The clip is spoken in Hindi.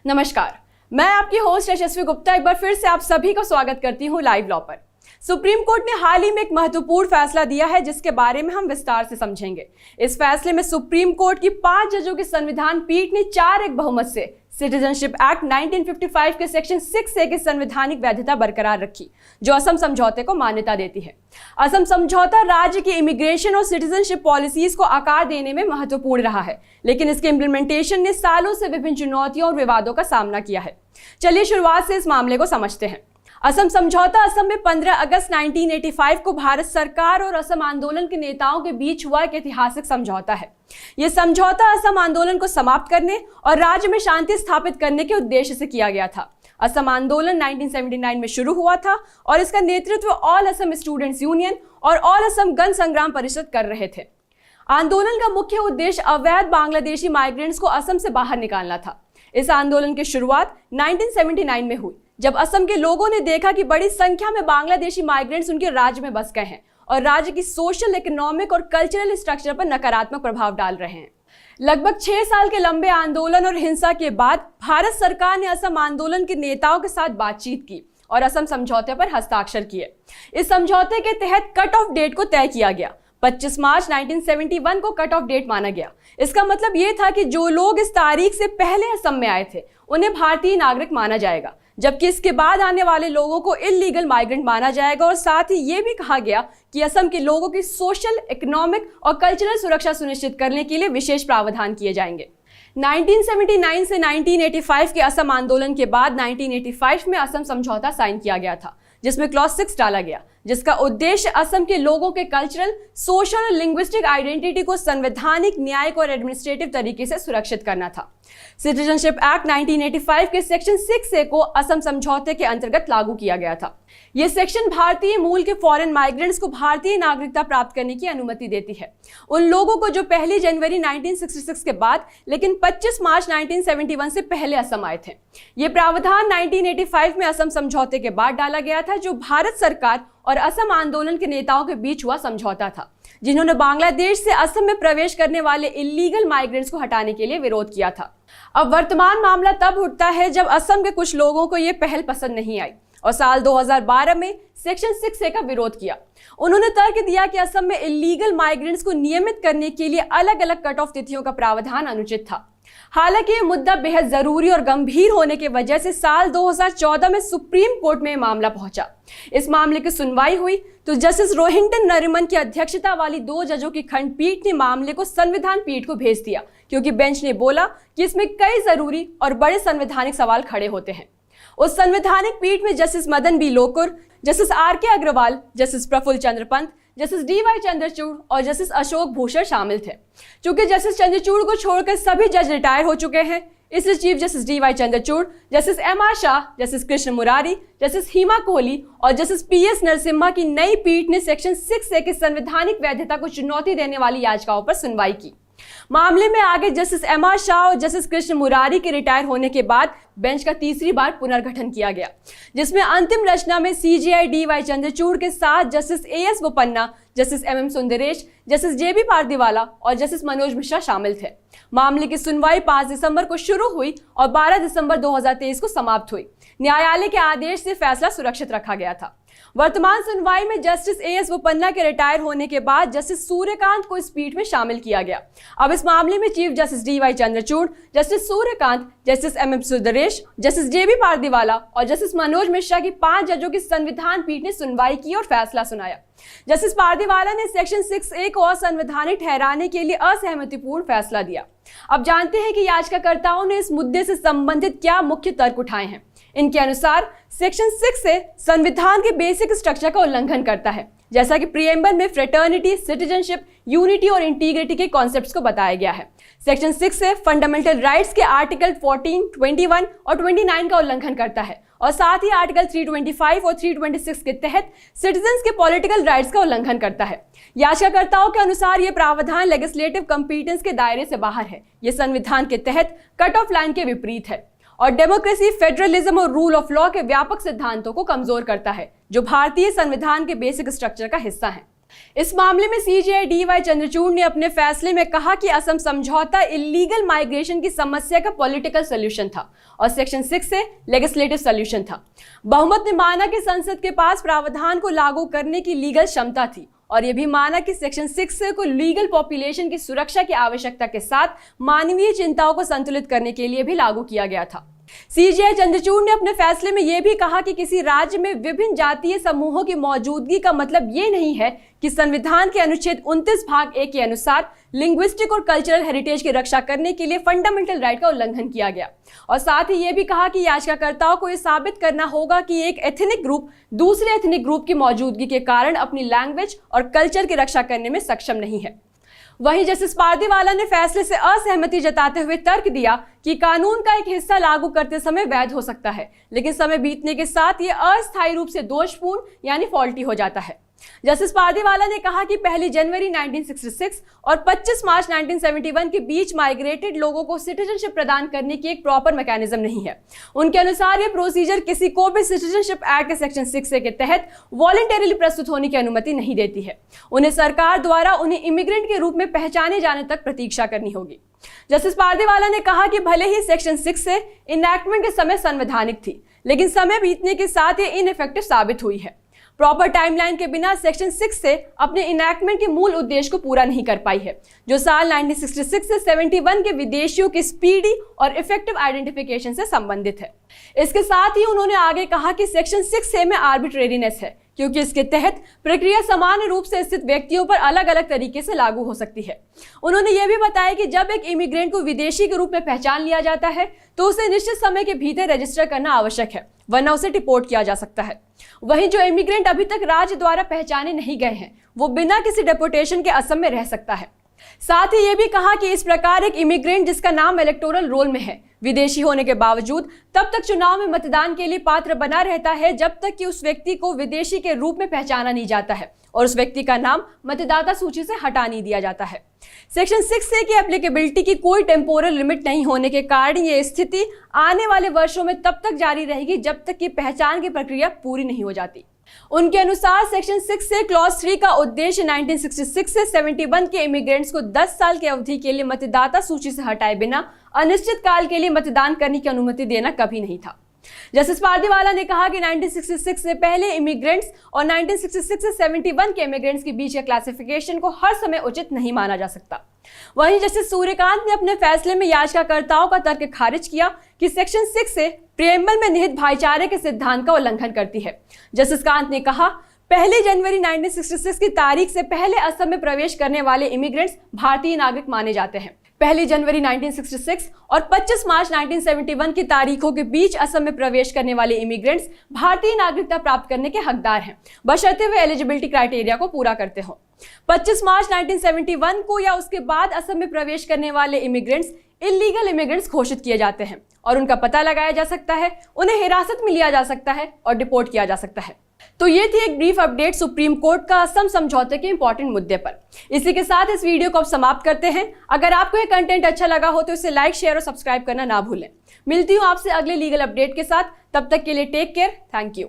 नमस्कार, मैं आपकी होस्ट यशस्वी गुप्ता एक बार फिर से आप सभी को स्वागत करती हूँ लाइव लॉ पर। सुप्रीम कोर्ट ने हाल ही में एक महत्वपूर्ण फैसला दिया है जिसके बारे में हम विस्तार से समझेंगे। इस फैसले में सुप्रीम कोर्ट की 5 जजों की संविधान पीठ ने 4-1 बहुमत से सिटीजनशिप एक्ट 1955 के सेक्शन 6A की संवैधानिक वैधता बरकरार रखी, जो असम समझौते को मान्यता देती है। असम समझौता राज्य की इमिग्रेशन और सिटीजनशिप पॉलिसीज को आकार देने में महत्वपूर्ण रहा है, लेकिन इसके इम्प्लीमेंटेशन ने सालों से विभिन्न चुनौतियों और विवादों का सामना किया है। चलिए शुरुआत से इस मामले को समझते हैं। असम समझौता असम में 15 अगस्त 1985 को भारत सरकार और असम आंदोलन के नेताओं के बीच हुआ एक ऐतिहासिक समझौता है। यह समझौता असम आंदोलन को समाप्त करने और राज्य में शांति स्थापित करने के उद्देश्य से किया गया था। असम आंदोलन 1979 में शुरू हुआ था और इसका नेतृत्व ऑल असम स्टूडेंट्स यूनियन और ऑल असम गण संग्राम परिषद कर रहे थे। आंदोलन का मुख्य उद्देश्य अवैध बांग्लादेशी माइग्रेंट्स को असम से बाहर निकालना था। इस आंदोलन की शुरुआत 1979 में हुई, जब असम के लोगों ने देखा कि बड़ी संख्या में बांग्लादेशी माइग्रेंट्स उनके राज्य में बस गए हैं और राज्य की सोशल, इकोनॉमिक और कल्चरल स्ट्रक्चर पर नकारात्मक प्रभाव डाल रहे हैं। लगभग 6 साल के लंबे आंदोलन और हिंसा के बाद भारत सरकार ने असम आंदोलन के नेताओं के साथ बातचीत की और असम समझौते पर हस्ताक्षर किए। इस समझौते के तहत कट ऑफ डेट को तय किया गया। 25 मार्च 1971 को कट ऑफ डेट माना गया। इसका मतलब यह था कि जो लोग इस तारीख से पहले असम में आए थे उन्हें भारतीय नागरिक माना जाएगा, जबकि इसके बाद आने वाले लोगों को इल्लीगल माइग्रेंट माना जाएगा। और साथ ही ये भी कहा गया कि असम के लोगों की सोशल, इकोनॉमिक और कल्चरल सुरक्षा सुनिश्चित करने के लिए विशेष प्रावधान किए जाएंगे। 1979 से 1985 के असम आंदोलन के बाद 1985 में असम समझौता साइन किया गया था, जिसमें क्लॉज 6 डाला गया, जिसका उद्देश्य असम के लोगों के कल्चरल, सोशल और लिंग्विस्टिक आइडेंटिटी को संवैधानिक, न्यायिक और एडमिनिस्ट्रेटिव तरीके से सुरक्षित करना था। सिटीजनशिप एक्ट 1985 के सेक्शन 6A को असम समझौते के अंतर्गत लागू किया गया था। यह सेक्शन भारतीय मूल के फॉरेन माइग्रेंट्स को भारतीय नागरिकता प्राप्त करने की अनुमति देती है। उन लोगों को जो 1 जनवरी 1966 के बाद लेकिन 25 मार्च 1971 से पहले असम आए थे। यह प्रावधान 1985 में असम समझौते के बाद डाला गया था, जो भारत सरकार और असम आंदोलन के नेताओं के बीच हुआ समझौता था, जिन्होंने बांग्लादेश से असम में प्रवेश करने वाले इल्लीगल माइग्रेंट्स को हटाने के लिए विरोध किया था। अब वर्तमान मामला तब उठता है जब असम के कुछ लोगों को यह पहल पसंद नहीं आई और साल 2012 में सेक्शन 6A का विरोध किया। उन्होंने तर्क दिया कि असम में इल्लीगल माइग्रेंट्स को नियमित करने के लिए अलग अलग कट ऑफ तिथियों का प्रावधान अनुचित था। हालांकि ये मुद्दा बेहद जरूरी और गंभीर होने की वजह से साल 2014 में सुप्रीम कोर्ट में मामला पहुंचा। इस मामले की सुनवाई हुई तो जस्टिस रोहिंटन नरिमन की अध्यक्षता वाली 2 जजों की खंडपीठ ने मामले को संविधान पीठ को भेज दिया, क्योंकि बेंच ने बोला कि इसमें कई जरूरी और बड़े संवैधानिक सवाल खड़े होते हैं। उस संवैधानिक पीठ में justice Madan B Lokur, justice RK Agrawal, justice Prafulla Chandra Pant, justice DY Chandrachud और जस्टिस अशोक भूषण शामिल थे। चूंकि जस्टिस चंद्रचूड़ को छोड़कर सभी जज रिटायर हो चुके हैं, इसलिए chief justice DY Chandrachud, justice MR Shah, justice Krishna Murari, justice Hima Kohli और जस्टिस PS नरसिम्हा की नई पीठ ने सेक्शन 6A की संवैधानिक वैधता को चुनौती देने वाली याचिकाओं पर सुनवाई की। मामले में आगे जस्टिस MR शाह और जस्टिस कृष्ण मुरारी के रिटायर होने के बाद बेंच का तीसरी बार पुनर्गठन किया गया, जिसमें अंतिम रचना में CJI DY चंद्रचूड़ के साथ justice AS Bopanna, justice MM Sundaresh, justice JB Pardiwala और जस्टिस मनोज मिश्रा शामिल थे। मामले की सुनवाई 5 दिसंबर को शुरू हुई और 12 दिसंबर 2023 को समाप्त हुई। न्यायालय के आदेश से फैसला सुरक्षित रखा गया था। वर्तमान सुनवाई में जस्टिस AS बोपन्ना के रिटायर होने के बाद जस्टिस सूर्यकांत को इस पीठ में शामिल किया गया। अब इस मामले में chief justice DY Chandrachud, justice Suryakant, justice MM Sundaresh, justice JB Pardiwala और जस्टिस मनोज मिश्रा की 5 जजों की संविधान पीठ ने सुनवाई की और फैसला सुनाया। जस्टिस पारदीवाला ने सेक्शन 6A को असंवैधानिक ठहराने के लिए असहमतिपूर्ण फैसला दिया। अब जानते हैं कि याचिकाकर्ताओं ने इस मुद्दे से संबंधित क्या मुख्य तर्क उठाए हैं। इनके अनुसार सेक्शन 6A संविधान के बेसिक स्ट्रक्चर का उल्लंघन करता है, जैसा कि प्रीएम्बल में फ्रेटर्निटी, सिटीजनशिप, यूनिटी और इंटीग्रिटी के कॉन्सेप्ट्स को बताया गया है। सेक्शन 6A फंडामेंटल राइट्स के आर्टिकल 14, 21 और 29 का उल्लंघन करता है और साथ ही आर्टिकल 325 और 326 के तहत सिटीजन्स के पॉलिटिकल राइट्स का उल्लंघन करता है। याचिकाकर्ताओं के अनुसार यह प्रावधान लेजिस्लेटिव कंपीटेंस के दायरे से बाहर है। यह संविधान के तहत कट ऑफ लाइन के विपरीत है और डेमोक्रेसी, फेडरलिज्म और रूल ऑफ लॉ के व्यापक सिद्धांतों को कमजोर करता है, जो भारतीय संविधान के बेसिक स्ट्रक्चर का हिस्सा है। इस मामले में सीजेआई डीवाई चंद्रचूड़ ने अपने फैसले में कहा कि असम समझौता इलीगल माइग्रेशन की समस्या का पॉलिटिकल सॉल्यूशन था और सेक्शन 6 से लेजिस्लेटिव सॉल्यूशन था। बहुमत ने माना कि संसद के पास प्रावधान को लागू करने की लीगल क्षमता थी और यह भी माना कि सेक्शन 6 को लीगल पॉपुलेशन की सुरक्षा की आवश्यकता के साथ मानवीय चिंताओं को संतुलित करने के लिए भी लागू किया गया था। सीजेआई चंद्रचूड़ ने अपने फैसले में यह भी कहा कि किसी राज्य में विभिन्न जातीय समूहों की मौजूदगी का मतलब ये नहीं है कि संविधान के अनुच्छेद 29 भाग 1 के अनुसार लिंग्विस्टिक और कल्चरल हेरिटेज की रक्षा करने के लिए फंडामेंटल राइट का उल्लंघन किया गया। और साथ ही यह भी कहा कि याचिकाकर्ताओं को यह साबित करना होगा कि एक एथनिक ग्रुप दूसरे एथनिक ग्रुप की मौजूदगी के कारण अपनी लैंग्वेज और कल्चर की रक्षा करने में सक्षम नहीं है। वहीं जस्टिस पारदीवाला ने फैसले से असहमति जताते हुए तर्क दिया कि कानून का एक हिस्सा लागू करते समय वैध हो सकता है, लेकिन समय बीतने के साथ ये अस्थायी रूप से दोषपूर्ण यानी फॉल्टी हो जाता है। जस्टिस पारदीवाला ने कहा कि 1 जनवरी 1966 और 25 मार्च 1971 के बीच माइग्रेटेड लोगों को सिटीजनशिप प्रदान करने की एक प्रॉपर मैकेनिज्म नहीं है। उनके अनुसार ये प्रोसीजर किसी को भी सिटीजनशिप एक्ट के सेक्शन 6 के तहत वॉलंटरीली प्रस्तुत होने की अनुमति नहीं देती है। उन्हें सरकार द्वारा उन्हें इमिग्रेंट के रूप में पहचाने जाने तक प्रतीक्षा करनी होगी। जस्टिस पारदीवाला ने कहा कि भले ही सेक्शन 6 से इनैक्टमेंट के समय संवैधानिक थी, लेकिन समय बीतने के साथ ये इनइफेक्टिव साबित हुई है। प्रॉपर टाइमलाइन के बिना सेक्शन 6 से अपने इनैक्टमेंट के मूल उद्देश्य को पूरा नहीं कर पाई है, जो साल 1966 से 71 के विदेशियों की स्पीडी और इफेक्टिव आइडेंटिफिकेशन से संबंधित है। इसके साथ ही उन्होंने आगे कहा कि सेक्शन 6A में आर्बिट्रेरीनेस है, क्योंकि इसके तहत प्रक्रिया समान रूप से स्थित व्यक्तियों पर अलग अलग तरीके से लागू हो सकती है। उन्होंने यह भी बताया कि जब एक इमिग्रेंट को विदेशी के रूप में पहचान लिया जाता है तो उसे निश्चित समय के भीतर रजिस्टर करना आवश्यक है, वरना उसे डिपोर्ट किया जा सकता है। वहीं जो इमिग्रेंट अभी तक राज्य द्वारा पहचाने नहीं गए हैं, वो बिना किसी डिपोर्टेशन के असम में रह सकता है। साथ ही ये भी कहा कि इस प्रकार एक इमिग्रेंट जिसका नाम इलेक्टोरल रोल में है, विदेशी होने के बावजूद तब तक चुनाव में मतदान के लिए पात्र बना रहता है जब तक कि उस व्यक्ति को विदेशी के रूप में पहचाना नहीं जाता है और उस व्यक्ति का नाम मतदाता सूची से हटा नहीं दिया जाता है। सेक्शन 6A की एप्लीकेबिलिटी की कोई टेम्पोरल लिमिट नहीं होने के कारण ये स्थिति आने वाले वर्षों में तब तक जारी रहेगी जब तक कि पहचान की प्रक्रिया पूरी नहीं हो जाती। उनके अनुसार सेक्शन 6A क्लॉज 3 का उद्देश्य 1966 से 71 के इमिग्रेंट्स को 10 साल की अवधि के लिए मतदाता सूची से हटाए बिना अनिश्चित काल के लिए मतदान करने की अनुमति देना कभी नहीं था। जस्टिस पारदीवाला ने कहा कि 1966 से पहले इमिग्रेंट्स और 1966 से 71 के इमिग्रेंट्स के बीच के क्लासिफिकेशन को हर समय उचित नहीं माना जा सकता। वहीं जस्टिस सूर्यकांत ने अपने फैसले में याचिकाकर्ताओं का तर्क खारिज किया कि सेक्शन 6 प्रिएम्बल में निहित भाईचारे के सिद्धांत का उल्लंघन करती है। जस्टिस कांत ने कहा, 1 जनवरी 1966 की तारीख से पहले असम में प्रवेश करने वाले इमिग्रेंट्स भारतीय नागरिक माने जाते हैं। 1 जनवरी 1966 और 25 मार्च 1971 की तारीखों के बीच असम में प्रवेश करने वाले इमिग्रेंट्स भारतीय नागरिकता प्राप्त करने के हकदार हैं, बशर्ते वे एलिजिबिलिटी क्राइटेरिया को पूरा करते हो। 25 मार्च 1971 को या उसके बाद असम में प्रवेश करने वाले इमिग्रेंट्स इलीगल इमिग्रेंट्स घोषित किए जाते हैं और उनका पता लगाया जा सकता है, उन्हें हिरासत में लिया जा सकता है और डिपोर्ट किया जा सकता है। तो ये थी एक ब्रीफ अपडेट सुप्रीम कोर्ट का असम समझौते के इंपॉर्टेंट मुद्दे पर। इसी के साथ इस वीडियो को अब समाप्त करते हैं। अगर आपको ये कंटेंट अच्छा लगा हो तो इसे लाइक, शेयर और सब्सक्राइब करना ना भूलें। मिलती हूँ आपसे अगले लीगल अपडेट के साथ, तब तक के लिए टेक केयर, थैंक यू।